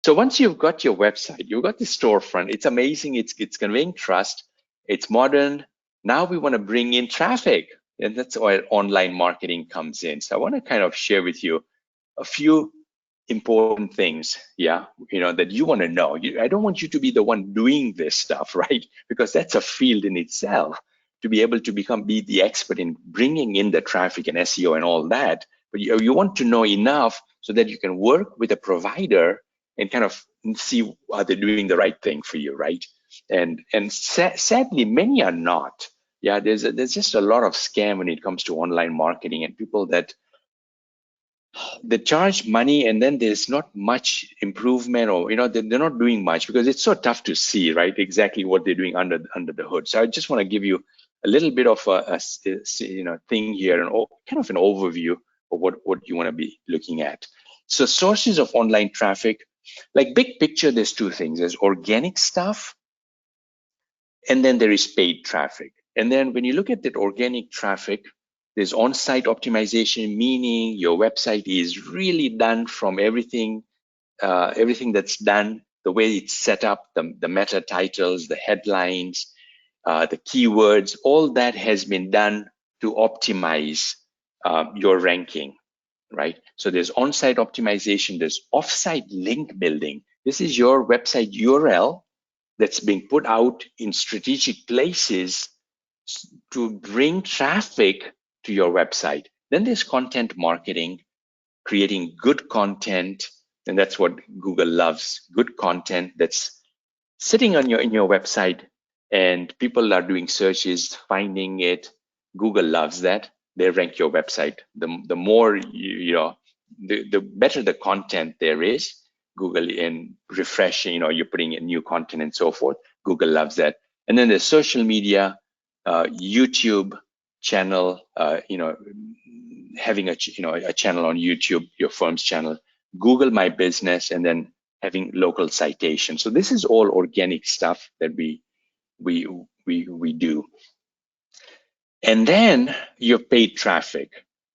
So once you've got your website, you've got the storefront, it's amazing, it's conveying trust, it's modern. Now we want to bring in traffic, and that's where online marketing comes in. So I want to kind of share with you a few important things, yeah, that you want to know. I don't want you to be the one doing this stuff, right? Because that's a field in itself to be able to be the expert in bringing in the traffic and SEO and all that. But you want to know enough so that you can work with a provider and kind of see are they doing the right thing for you, right? And sadly, many are not. Yeah, there's just a lot of scam when it comes to online marketing, and people that they charge money and then there's not much improvement, or they're not doing much because it's so tough to see, right, exactly what they're doing under the hood. So I just want to give you a little bit of a thing here, and kind of an overview of what you want to be looking at. So sources of online traffic, like big picture, there's two things. There's organic stuff, and then there is paid traffic. And then when you look at that organic traffic, there's on-site optimization, meaning your website is really done from everything that's done, the way it's set up, the meta titles, the headlines, the keywords, all that has been done to optimize your ranking, right? So there's on-site optimization, there's off-site link building. This is your website URL that's being put out in strategic places to bring traffic to your website. Then there's content marketing, creating good content, and that's what Google loves. Good content that's sitting on in your website, and people are doing searches, finding it. Google loves that. They rank your website. The more the better the content there is. Google in refreshing, you're putting in new content and so forth. Google loves that. And then there's social media, YouTube channel, having a channel on YouTube, your firm's channel, Google My Business, and then having local citation. So this is all organic stuff that we do. And then your paid traffic,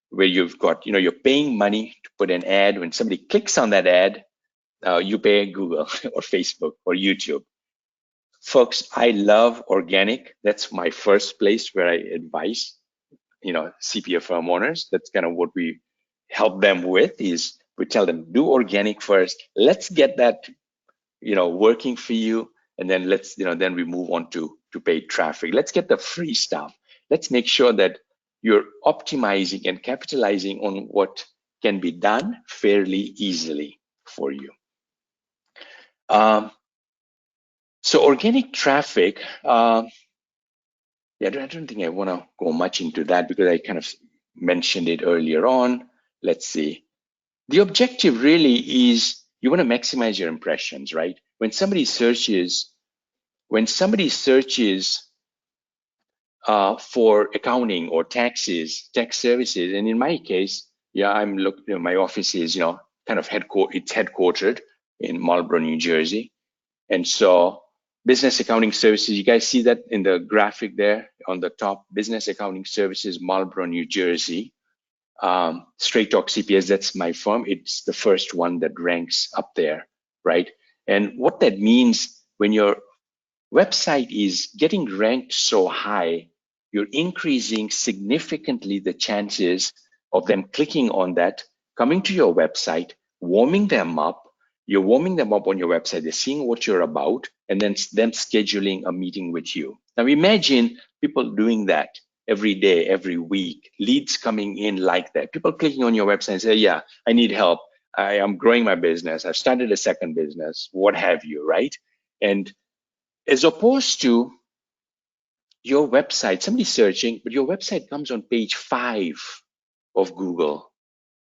where you've got, you're paying money to put an ad. When somebody clicks on that ad, you pay Google or Facebook or YouTube. Folks, I love organic. That's my first place where I advise, CPA firm owners. That's kind of what we help them with. Is we tell them, do organic first. Let's get that, working for you, and then then we move on to paid traffic. Let's get the free stuff. Let's make sure that you're optimizing and capitalizing on what can be done fairly easily for you. So organic traffic, I don't think I want to go much into that because I kind of mentioned it earlier on. Let's see. The objective really is you want to maximize your impressions, right? When somebody searches for accounting or tax services, and in my case, I'm looking. My office is kind of headquartered in Marlborough, New Jersey, and so business accounting services. You guys see that in the graphic there on the top. Business accounting services, Marlborough, New Jersey. Straight Talk CPAs, that's my firm. It's the first one that ranks up there, right? And what that means, when your website is getting ranked so high, you're increasing significantly the chances of them clicking on that, coming to your website, warming them up. You're warming them up on your website. They're seeing what you're about, and then them scheduling a meeting with you. Now imagine people doing that every day, every week, leads coming in like that. People clicking on your website and say, yeah, I need help. I am growing my business. I've started a second business, what have you, right? And as opposed to your website, somebody searching, but your website comes on page 5 of Google,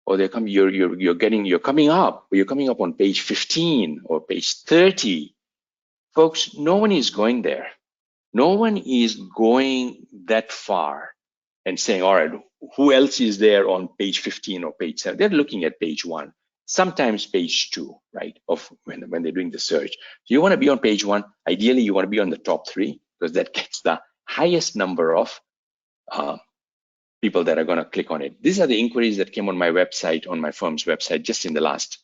or you're coming up on page 15 or page 30. Folks, no one is going there. No one is going that far and saying, all right, who else is there on page 15 or page 7? They're looking at page 1, sometimes page 2, right, of when they're doing the search. So you want to be on page 1. Ideally, you want to be on the top 3 because that gets the highest number of people that are going to click on it. These are the inquiries that came on my website, on my firm's website, just in the last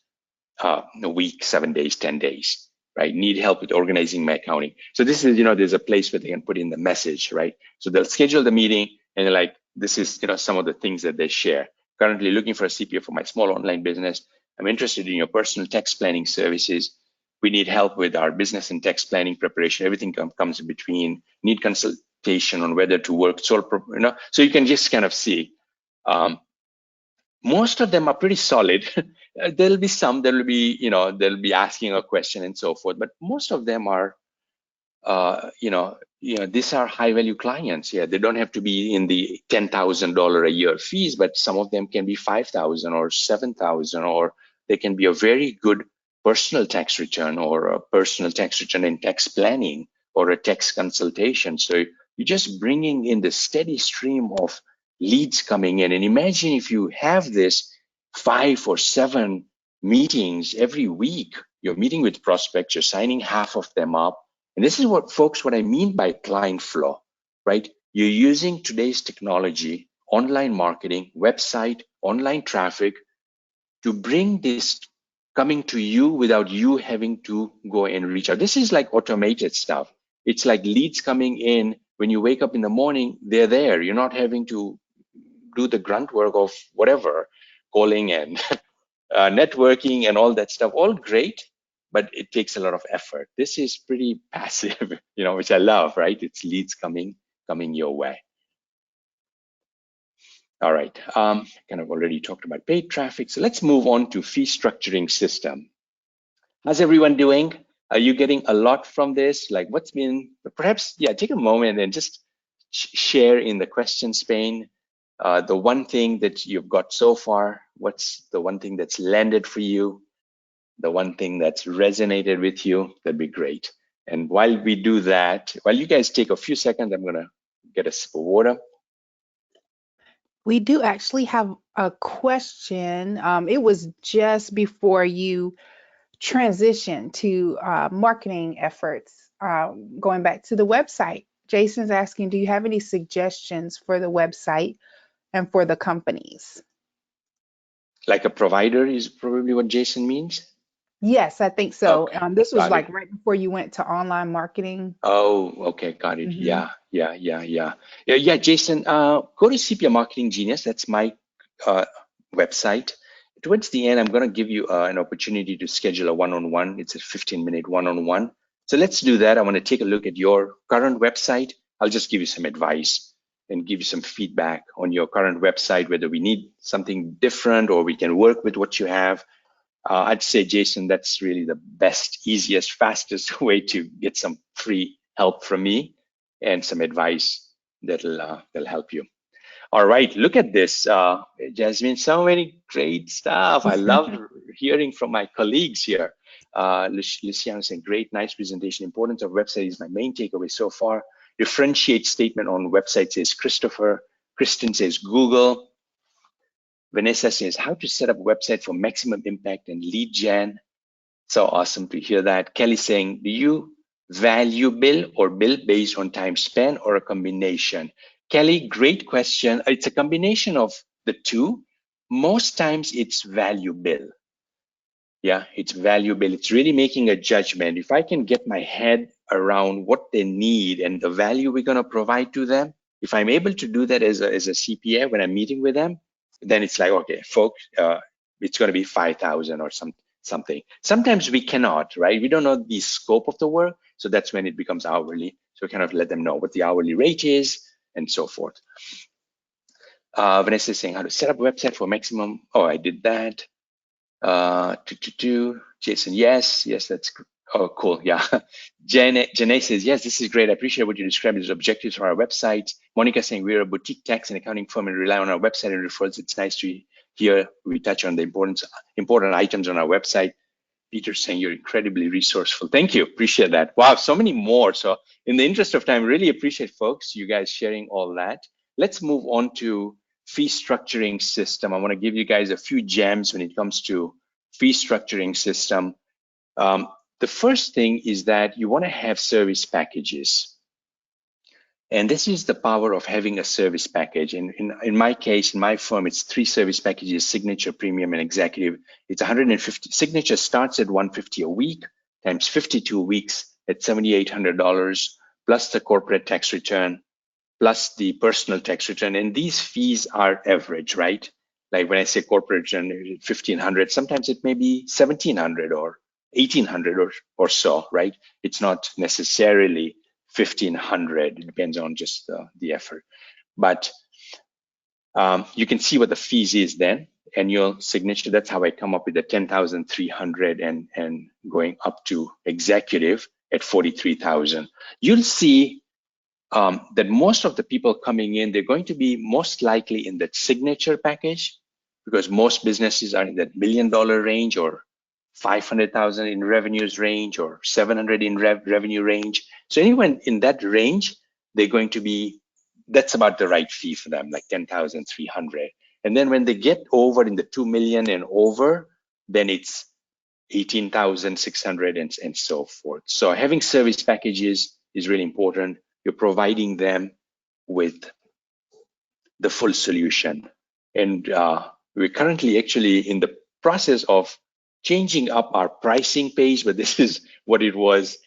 a week, 7 days, 10 days, right? Need help with organizing my accounting. So this is, there's a place where they can put in the message, right? So they'll schedule the meeting and they're like, this is, some of the things that they share. Currently looking for a CPA for my small online business. I'm interested in your personal tax planning services. We need help with our business and tax planning preparation. Everything comes in between. Need consultation on whether to work sole, so you can just kind of see. Most of them are pretty solid. There'll be some that will be, they'll be asking a question and so forth, but most of them are, these are high value clients. Yeah, they don't have to be in the $10,000 a year fees, but some of them can be 5,000 or 7,000, or they can be a very good personal tax return or a personal tax return in tax planning or a tax consultation. So you're just bringing in the steady stream of leads coming in. And imagine if you have this 5 or 7 meetings every week. You're meeting with prospects, you're signing half of them up. And this is what I mean by client flow, right? You're using today's technology, online marketing, website, online traffic to bring this coming to you without you having to go and reach out. This is like automated stuff. It's like leads coming in when you wake up in the morning, they're there. You're not having to do the grunt work of whatever, calling and networking and all that stuff. All great, but it takes a lot of effort. This is pretty passive, which I love, right? It's leads coming your way. All right, kind of already talked about paid traffic. So let's move on to fee structuring system. How's everyone doing? Are you getting a lot from this? Like what's been, perhaps, yeah, take a moment and just share in the questions pane the one thing that you've got so far. What's the one thing that's landed for you? The one thing that's resonated with you? That'd be great. And while we do that, while you guys take a few seconds, I'm gonna get a sip of water. We do actually have a question. It was just before you transition to marketing efforts. Going back to the website, Jason's asking, do you have any suggestions for the website and for the companies? Like a provider is probably what Jason means. Yes, I think so. Okay, This was got it. like right before you went to online marketing. Oh, okay, got it. Hmm. Yeah, Jason, go to CPA Marketing Genius. That's my uh, website. Towards the end, I'm going to give you an opportunity to schedule a one-on-one. It's a 15-minute one-on-one. So let's do that. I want to take a look at your current website. I'll just give you some advice and give you some feedback on your current website, whether we need something different or we can work with what you have. I'd say, Jason, that's really the best, easiest, fastest way to get some free help from me and some advice that'll help you. All right, look at this, Jasmine. So many great stuff. I love hearing from my colleagues here. Luciano saying, great, nice presentation. Importance of website is my main takeaway so far. Differentiate statement on website says Christopher. Kristen says Google. Vanessa says, how to set up a website for maximum impact and lead gen. So awesome to hear that. Kelly saying, do you value bill or bill based on time spent or a combination? Kelly, great question. It's a combination of the two. Most times it's value bill. Yeah, it's value bill. It's really making a judgment. If I can get my head around what they need and the value we're going to provide to them, if I'm able to do that as a CPA when I'm meeting with them, then it's like, okay, folks, it's going to be 5,000 or something. Sometimes we cannot, right? We don't know the scope of the work. So that's when it becomes hourly. So we kind of let them know what the hourly rate is and so forth. Vanessa is saying how to set up a website for maximum. Oh, I did that. Jason, yes, that's cool. Yeah. Janae says, yes, this is great. I appreciate what you described as objectives for our website. Monica saying we're a boutique tax and accounting firm and rely on our website and referrals. It's nice to hear we touch on the important items on our website. Peter saying you're incredibly resourceful. Thank you. Appreciate that. Wow, so many more. So in the interest of time, really appreciate folks, you guys sharing all that. Let's move on to fee structuring system. I want to give you guys a few gems when it comes to fee structuring system. The first thing is that you want to have service packages. And this is the power of having a service package. In my case, in my firm, it's 3 service packages: Signature, Premium, and Executive. It's 150. Signature starts at 150 a week times 52 weeks at $7,800, plus the corporate tax return, plus the personal tax return. And these fees are average, right? Like when I say corporate return, 1,500, sometimes it may be 1,700 or 1,800 or so, right? It's not necessarily 1,500. It depends on just the effort. But you can see what the fees is then. Annual signature, that's how I come up with the 10,300 and going up to executive at 43,000. You'll see that most of the people coming in, they're going to be most likely in that signature package, because most businesses are in that $1 million range, or 500,000 in revenues range, or 700 in revenue range. So anyone in that range, they're going to be, that's about the right fee for them, like 10,300. And then when they get over in the 2 million and over, then it's 18,600 and so forth. So having service packages is really important. You're providing them with the full solution. And we're currently actually in the process of changing up our pricing page, but this is what it was.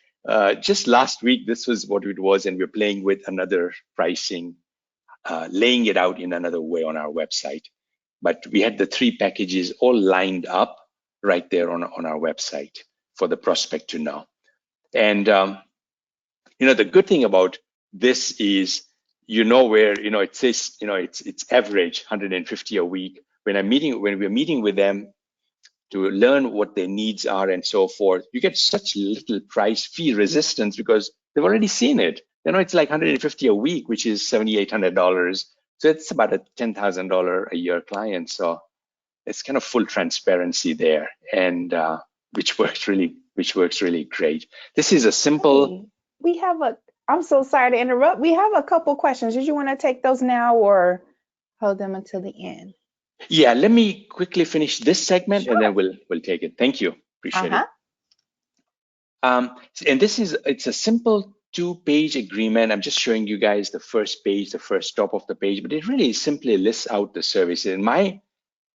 Just last week, this was what it was, and we're playing with another pricing, laying it out in another way on our website. But we had the 3 packages all lined up right there on our website for the prospect to know. And the good thing about this is, where it says it's average 150 a week. When we're meeting with them to learn what their needs are and so forth, you get such little price fee resistance because they've already seen it. It's like 150 a week, which is $7,800. So it's about a $10,000 a year client. So it's kind of full transparency there, and which works really great. This is a simple. We have I'm so sorry to interrupt. We have a couple questions. Did you want to take those now or hold them until the end? Yeah, let me quickly finish this segment. Sure. And then we'll take it. Thank you. Appreciate it. And it's a simple 2-page agreement. I'm just showing you guys the first page, the first top of the page, but it really simply lists out the services. And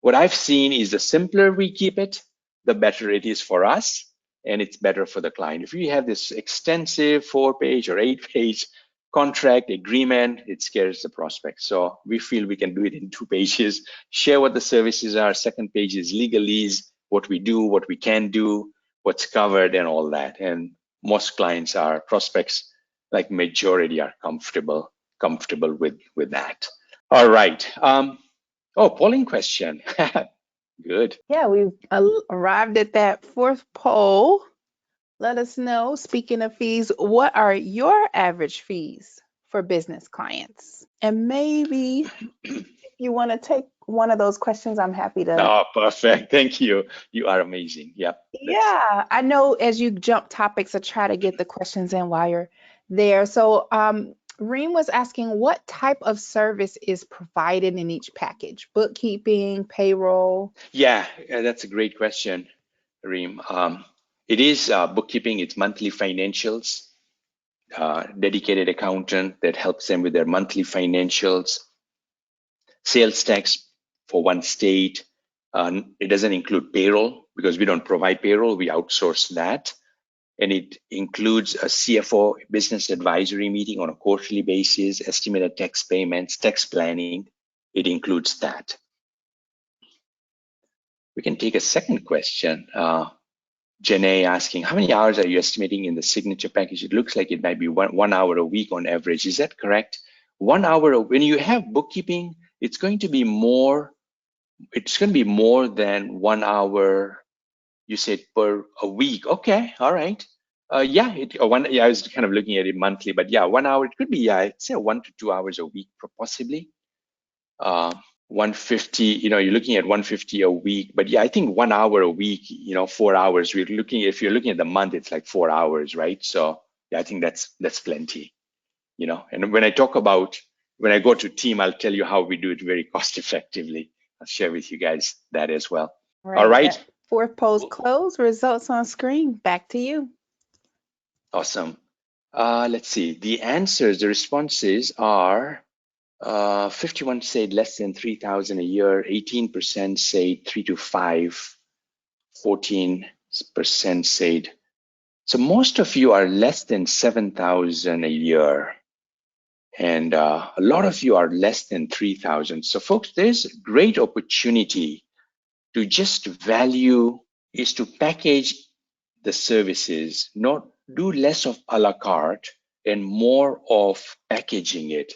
what I've seen is the simpler we keep it, the better it is for us, and it's better for the client. If we have this extensive 4-page or 8-page contract agreement, it scares the prospect. So we feel we can do it in 2 pages, share what the services are. Second page is legalese, what we do, what we can do, what's covered, and all that. And most clients are prospects, like majority are comfortable with that. All right. Polling question. Good. Yeah, we've arrived at that 4th poll. Let us know, speaking of fees, what are your average fees for business clients? And maybe if you want to take one of those questions, I'm happy to. Oh, perfect. Thank you. You are amazing. Yep. Yeah, I know as you jump topics, I try to get the questions in while you're there. So, Reem was asking what type of service is provided in each package? Bookkeeping, payroll? Yeah, that's a great question, Reem. It is bookkeeping. It's monthly financials, dedicated accountant that helps them with their monthly financials, sales tax for one state. It doesn't include payroll because we don't provide payroll. We outsource that. And it includes a CFO business advisory meeting on a quarterly basis, estimated tax payments, tax planning. It includes that. We can take a second question. Janae asking, how many hours are you estimating in the signature package? It looks like it might be one hour a week on average. Is that correct? 1 hour, when you have bookkeeping, it's going to be more than 1 hour, you said, per a week. Okay, all right. I was kind of looking at it monthly, but yeah, 1 hour, it could be, I'd say 1 to 2 hours a week, possibly. 150, you're looking at 150 a week, but yeah, I think 1 hour a week, 4 hours, if you're looking at the month, it's like 4 hours, right? So yeah, I think that's plenty, and when I go to team, I'll tell you how we do it very cost effectively. I'll share with you guys that as well. All right. That 4th poll's closed. Results on screen. Back to you. Awesome. Let's see. The answers, the responses are 51 said less than 3,000 a year, 18% said 3 to 5, 14% said. So most of you are less than 7,000 a year, and a lot of you are less than 3,000. So folks, there's a great opportunity to just value is to package the services, not do less of a la carte and more of packaging it.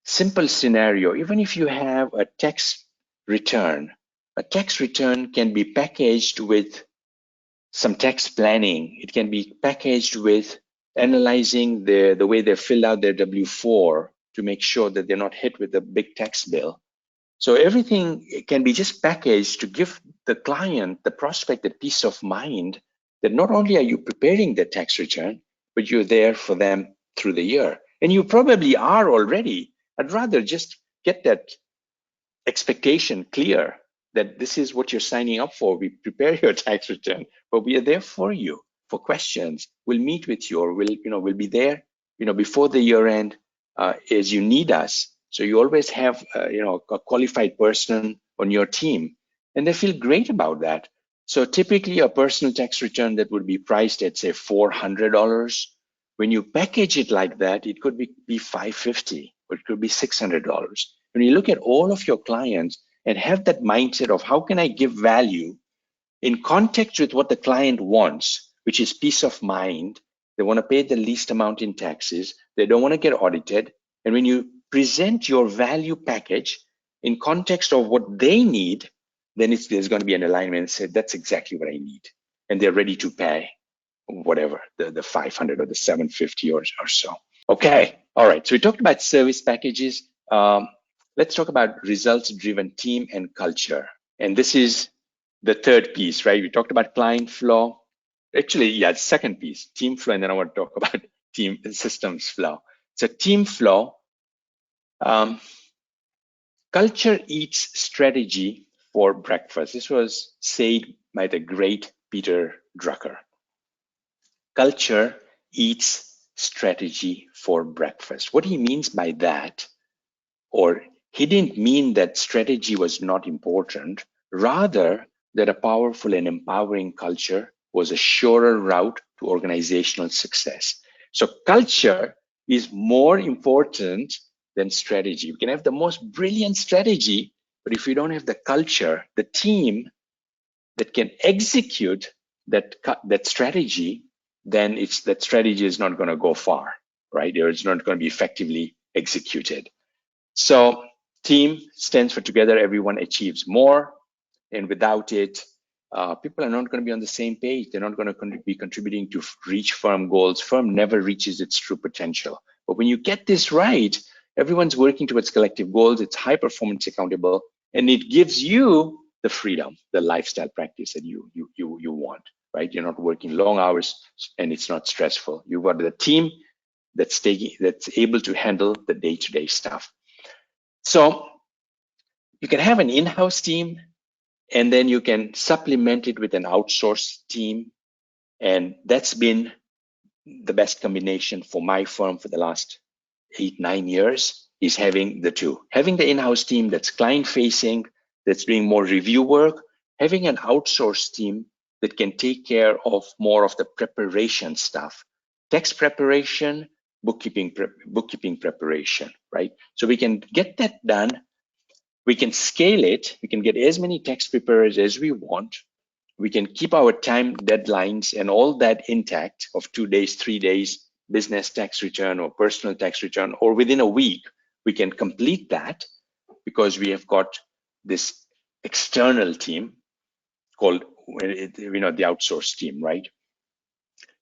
Simple scenario, even if you have a tax return can be packaged with some tax planning. It can be packaged with analyzing the way they fill out their W-4 to make sure that they're not hit with a big tax bill. So everything can be just packaged to give the client, the prospect, the peace of mind that not only are you preparing the tax return, but you're there for them through the year. And you probably are already. I'd rather just get that expectation clear that this is what you're signing up for. We prepare your tax return, but we are there for you for questions. We'll meet with you, or we'll be there, before the year end, as you need us. So you always have, a qualified person on your team, and they feel great about that. So typically, a personal tax return that would be priced at say $400. When you package it like that, it could be $550, or it could be $600. When you look at all of your clients and have that mindset of how can I give value in context with what the client wants, which is peace of mind. They want to pay the least amount in taxes. They don't want to get audited. And when you present your value package in context of what they need, then there's going to be an alignment and say, that's exactly what I need. And they're ready to pay whatever, the 500 or the 750 or so. Okay, all right. So we talked about service packages. Let's talk about results-driven team and culture. And this is the third piece, right? We talked about client flow. Actually, yeah, the second piece, team flow, and then I want to talk about team systems flow. So team flow, culture eats strategy for breakfast. This was said by the great Peter Drucker. Culture eats strategy for breakfast. What he means by that, or he didn't mean that strategy was not important, rather that a powerful and empowering culture was a surer route to organizational success. So culture is more important than strategy. You can have the most brilliant strategy, but if you don't have the culture, the team that can execute that strategy, then that strategy is not going to go far, right? Or it's not going to be effectively executed. So team stands for together, everyone achieves more. And without it, people are not going to be on the same page. They're not going to be contributing to reach firm goals. Firm never reaches its true potential. But when you get this right, everyone's working towards collective goals. It's high performance accountable, and it gives you the freedom, the lifestyle practice that you want, right? You're not working long hours, and it's not stressful. You've got the team that's able to handle the day-to-day stuff. So you can have an in-house team, and then you can supplement it with an outsourced team. And that's been the best combination for my firm for the last 8-9 years, is having the two. Having the in-house team that's client-facing, that's doing more review work, having an outsourced team that can take care of more of the preparation stuff, tax preparation, bookkeeping preparation, right? So we can get that done. We can scale it. We can get as many tax preparers as we want. We can keep our time deadlines and all that intact of 2 days, 3 days, business tax return or personal tax return, or within a week, we can complete that because we have got this external team called, the outsourced team, right?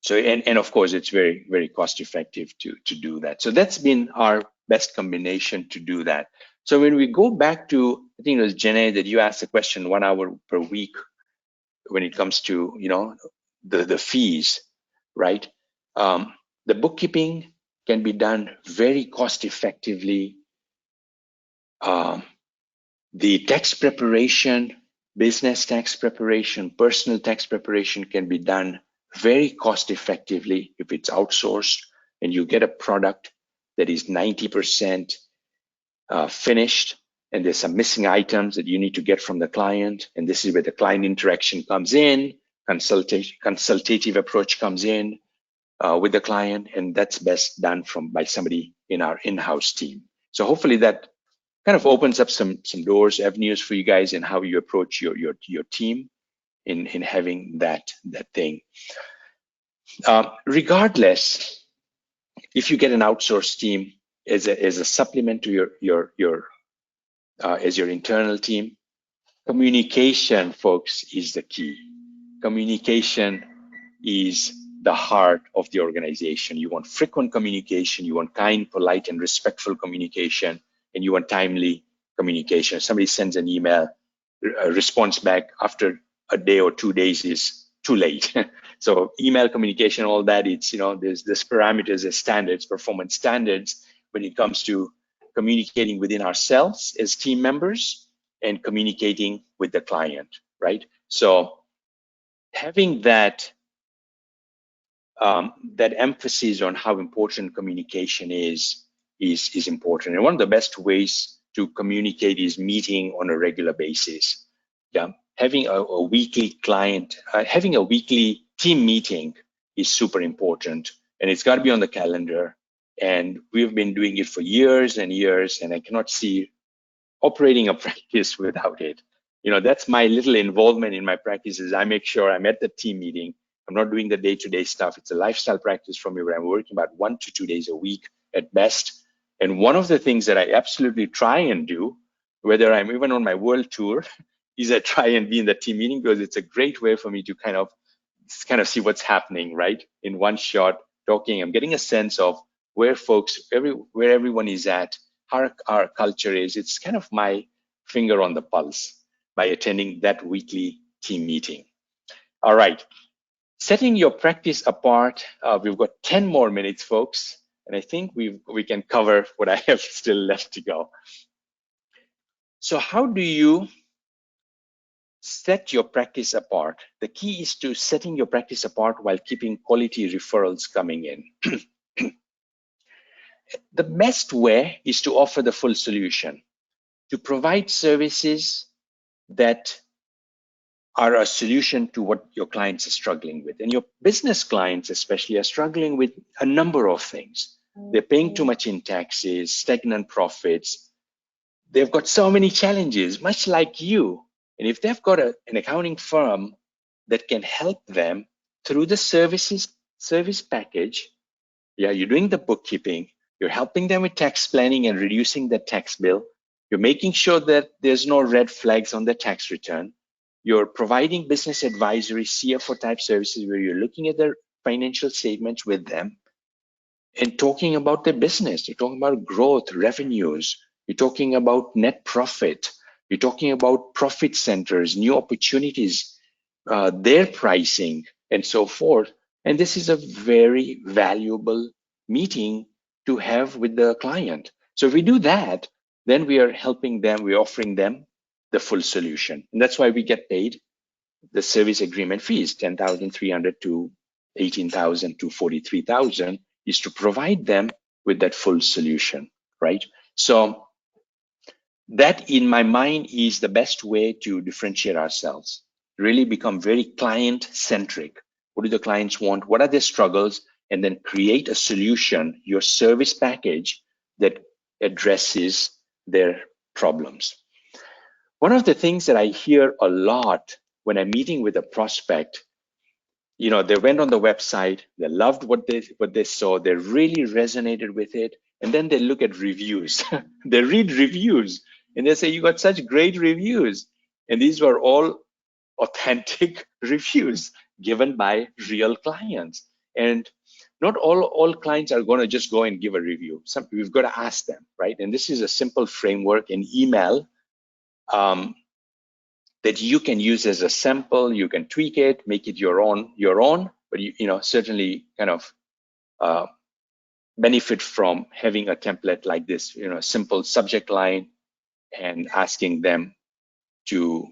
So, and of course, it's very, very cost effective to do that. So that's been our best combination to do that. So when we go back to, I think it was Jenny that you asked the question, 1 hour per week when it comes to, the fees, right? The bookkeeping can be done very cost effectively. The tax preparation, business tax preparation, personal tax preparation can be done very cost effectively if it's outsourced. and you get a product that is 90% finished, and there's some missing items that you need to get from the client, and this is where the client interaction comes in, consultative approach comes in with the client, and that's best done by somebody in our in-house team. So hopefully that kind of opens up some doors, avenues for you guys in how you approach your team in having that thing. Regardless, if you get an outsourced team as a supplement to your as your internal team, communication, folks, is the key. Communication is the heart of the organization. You want frequent communication, you want kind, polite, and respectful communication, and you want timely communication. If somebody sends an email, a response back after a day or 2 days is too late. So email communication, all that, it's, there's parameters, there's standards, performance standards when it comes to communicating within ourselves as team members and communicating with the client, right? So having that emphasis on how important communication is important. And one of the best ways to communicate is meeting on a regular basis. Yeah, having a weekly having a weekly team meeting is super important, and it's got to be on the calendar. And we've been doing it for years and years, and I cannot see operating a practice without it. That's my little involvement in my practices. I make sure I'm at the team meeting. I'm not doing the day-to-day stuff. It's a lifestyle practice for me where I'm working about 1 to 2 days a week at best. And one of the things that I absolutely try and do, whether I'm even on my world tour, is I try and be in the team meeting, because it's a great way for me to kind of see what's happening, right? In one shot, talking, I'm getting a sense of where everyone is at, how our culture is. It's kind of my finger on the pulse by attending that weekly team meeting. All right, setting your practice apart. We've got 10 more minutes, folks, and I think we can cover what I have still left to go. So how do you set your practice apart? The key is to setting your practice apart while keeping quality referrals coming in. The best way is to offer the full solution, to provide services that are a solution to what your clients are struggling with. And your business clients especially are struggling with a number of things. They're paying too much in taxes, stagnant profits. They've got so many challenges, much like you. And if they've got an accounting firm that can help them through the service package, yeah, you're doing the bookkeeping, you're helping them with tax planning and reducing the tax bill, you're making sure that there's no red flags on the tax return, you're providing business advisory, CFO type services where you're looking at their financial statements with them and talking about their business. You're talking about growth, revenues, you're talking about net profit, you're talking about profit centers, new opportunities, their pricing, and so forth. And this is a very valuable meeting to have with the client. So if we do that, then we are helping them, we're offering them the full solution. And that's why we get paid the service agreement fees, 10,300 to 18,000 to 43,000, is to provide them with that full solution, right? So that, in my mind, is the best way to differentiate ourselves. Really become very client-centric. What do the clients want? What are their struggles? And then create a solution, your service package, that addresses their problems. One of the things that I hear a lot when I'm meeting with a prospect, they went on the website, they loved what they saw, they really resonated with it, and then they look at reviews. They read reviews, and they say, "You got such great reviews," and these were all authentic reviews given by real clients. And not all clients are going to just go and give a review. We've got to ask them, right? And this is a simple framework, an email that you can use as a sample. You can tweak it, make it your own, but certainly kind of benefit from having a template like this, simple subject line, and asking them to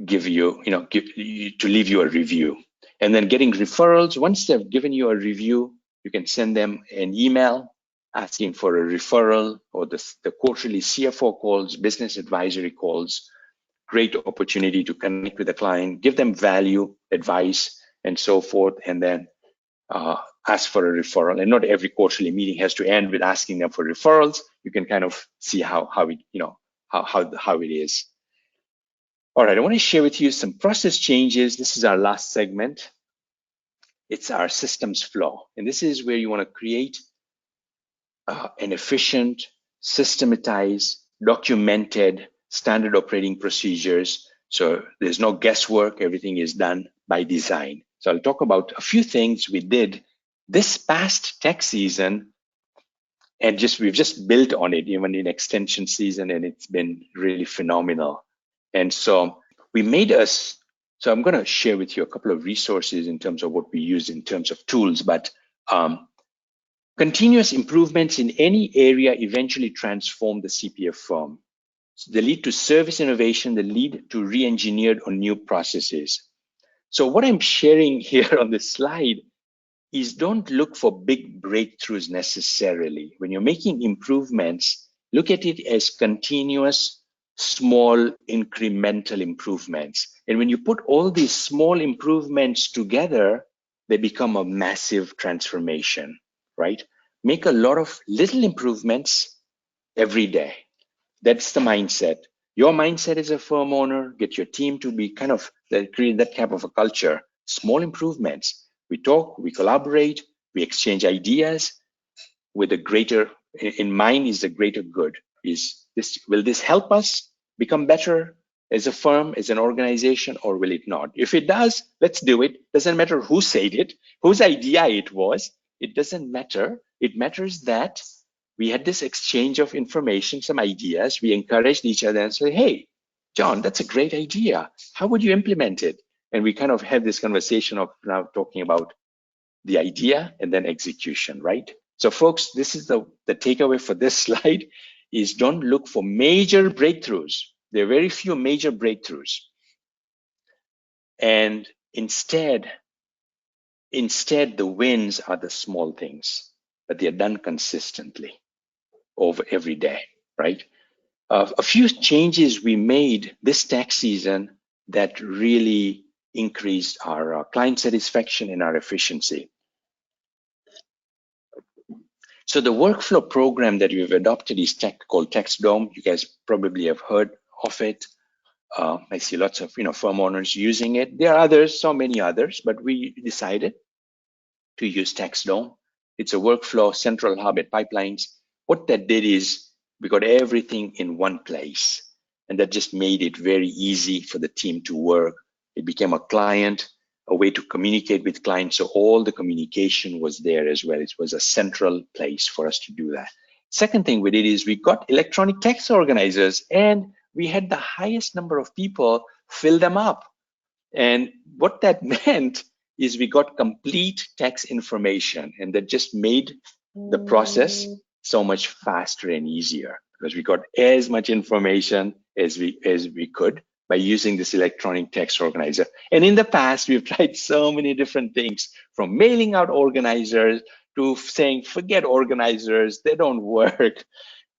give you, to leave you a review, and then getting referrals. Once they've given you a review, You can send them an email asking for a referral, or the quarterly CFO calls, business advisory calls. Great opportunity to connect with the client, give them value, advice, and so forth, and then ask for a referral. And not every quarterly meeting has to end with asking them for referrals. You can kind of see how it, how it is. All right, I want to share with you some process changes. This is our last segment. It's our systems flow, and this is where you want to create an efficient, systematized, documented, standard operating procedures. So there's no guesswork. Everything is done by design. So I'll talk about a few things we did this past tax season, and we've just built on it even in extension season, and it's been really phenomenal. And so we made us. So I'm going to share with you a couple of resources in terms of what we use in terms of tools, but continuous improvements in any area eventually transform the CPA firm. So they lead to service innovation, they lead to re-engineered or new processes. So what I'm sharing here on this slide is don't look for big breakthroughs necessarily. When you're making improvements, look at it as continuous, small, incremental improvements. And when you put all these small improvements together, they become a massive transformation, right? Make a lot of little improvements every day. That's the mindset. Your mindset as a firm owner, get your team to be kind of create that type of a culture. Small improvements. We talk, we collaborate, we exchange ideas with a greater in mind is the greater good. Will this help us become better as a firm, as an organization, or will it not? If it does, let's do it. Doesn't matter who said it, whose idea it was. It doesn't matter. It matters that we had this exchange of information, some ideas. We encouraged each other and said, hey, John, that's a great idea. How would you implement it? And we kind of had this conversation of now talking about the idea and then execution, right? So folks, this is the takeaway for this slide is don't look for major breakthroughs. There are very few major breakthroughs. And instead, the wins are the small things, but they're done consistently over every day, right? A few changes we made this tax season that really increased our client satisfaction and our efficiency. So the workflow program that we've adopted is called TaxDome. You guys probably have heard of it. I see lots of firm owners using it. There are others, so many others, but we decided to use TaxDome. It's a workflow central hub at pipelines. What that did is we got everything in one place, and that just made it very easy for the team to work. It became a client, a way to communicate with clients. So all the communication was there as well. It was a central place for us to do that. Second thing we did is we got electronic tax organizers, and we had the highest number of people fill them up. And what that meant is we got complete tax information, and that just made the process so much faster and easier because we got as much information as we could by using this electronic tax organizer. And in the past, we've tried so many different things, from mailing out organizers to saying, forget organizers, they don't work.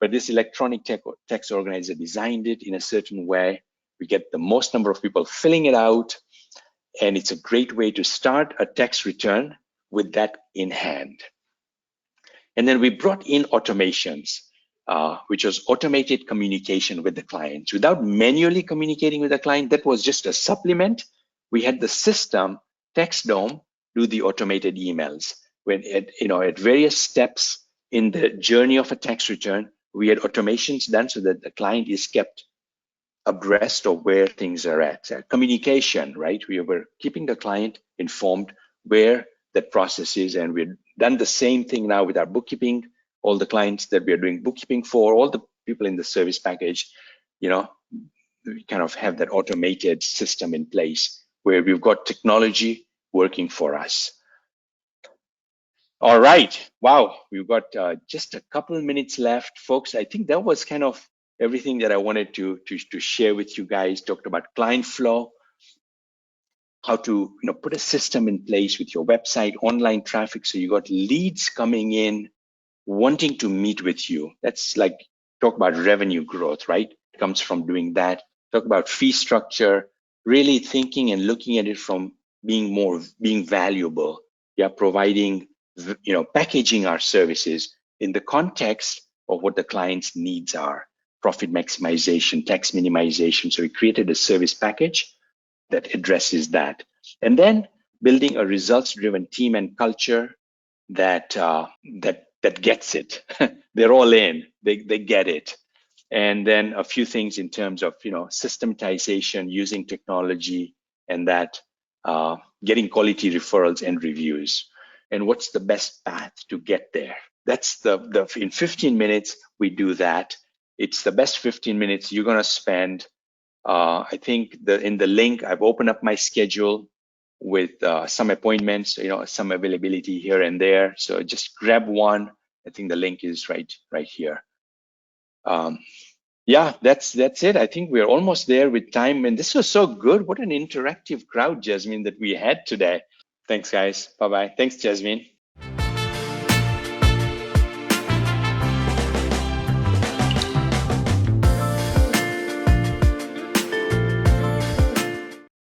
But this electronic tax organizer designed it in a certain way. We get the most number of people filling it out, and it's a great way to start a tax return with that in hand. And then we brought in automations, which was automated communication with the clients. Without manually communicating with the client, that was just a supplement. We had the system, TaxDome, do the automated emails. When at various steps in the journey of a tax return, we had automations done so that the client is kept abreast of where things are at. Communication, right? We were keeping the client informed where that process is, and we've done the same thing now with our bookkeeping. All the clients that we are doing bookkeeping for, all the people in the service package, we kind of have that automated system in place where we've got technology working for us. All right, wow, we've got just a couple of minutes left, folks. I think that was kind of everything that I wanted to share with you guys. Talked about client flow. how to put a system in place with your website, online traffic, so you got leads coming in wanting to meet with you. That's like, talk about revenue growth, right? It comes from doing that. Talk about fee structure, really thinking and looking at it from being valuable. Yeah, providing, packaging our services in the context of what the client's needs are. Profit maximization, tax minimization. So we created a service package that addresses that. And then building a results driven team and culture that gets it. They're all in. They get it. And then a few things in terms of systematization, using technology, and that getting quality referrals and reviews. And what's the best path to get there? That's the in 15 minutes we do that. It's the best 15 minutes you're gonna spend. I think in the link I've opened up my schedule with some appointments, some availability here and there. So just grab one. I think the link is right here. Yeah, that's it. I think we're almost there with time, and this was so good. What an interactive crowd, Jasmine, that we had today. Thanks, guys. Bye bye. Thanks, Jasmine.